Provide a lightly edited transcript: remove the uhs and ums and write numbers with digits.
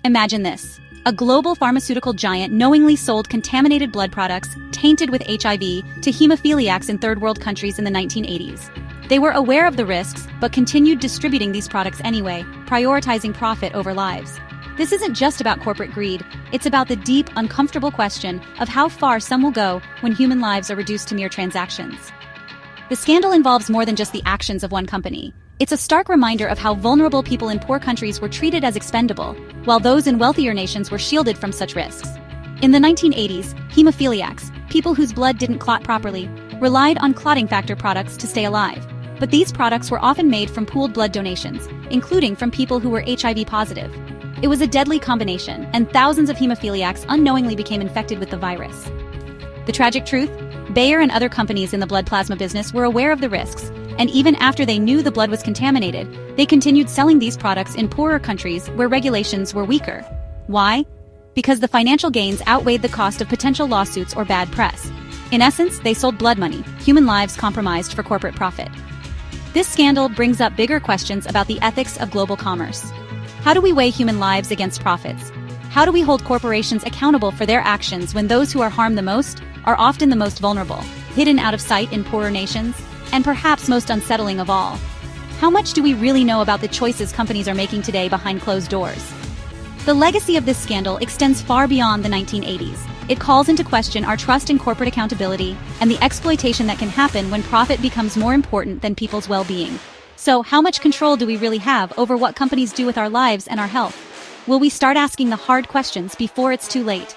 Imagine this. A global pharmaceutical giant knowingly sold contaminated blood products tainted with HIV to hemophiliacs in third world countries in the 1980s. They were aware of the risks, but continued distributing these products anyway, prioritizing profit over lives. This isn't just about corporate greed, it's about the deep, uncomfortable question of how far some will go when human lives are reduced to mere transactions. The scandal involves more than just the actions of one company. It's a stark reminder of how vulnerable people in poor countries were treated as expendable, while those in wealthier nations were shielded from such risks. In the 1980s, hemophiliacs, people whose blood didn't clot properly, relied on clotting factor products to stay alive. But these products were often made from pooled blood donations, including from people who were HIV positive. It was a deadly combination, and thousands of hemophiliacs unknowingly became infected with the virus. The tragic truth? Bayer and other companies in the blood plasma business were aware of the risks, and even after they knew the blood was contaminated, they continued selling these products in poorer countries where regulations were weaker. Why? Because the financial gains outweighed the cost of potential lawsuits or bad press. In essence, they sold blood money, human lives compromised for corporate profit. This scandal brings up bigger questions about the ethics of global commerce. How do we weigh human lives against profits? How do we hold corporations accountable for their actions when those who are harmed the most are often the most vulnerable, hidden out of sight in poorer nations? And perhaps most unsettling of all, how much do we really know about the choices companies are making today behind closed doors? The legacy of this scandal extends far beyond the 1980s. It calls into question our trust in corporate accountability and the exploitation that can happen when profit becomes more important than people's well-being. So, how much control do we really have over what companies do with our lives and our health? Will we start asking the hard questions before it's too late?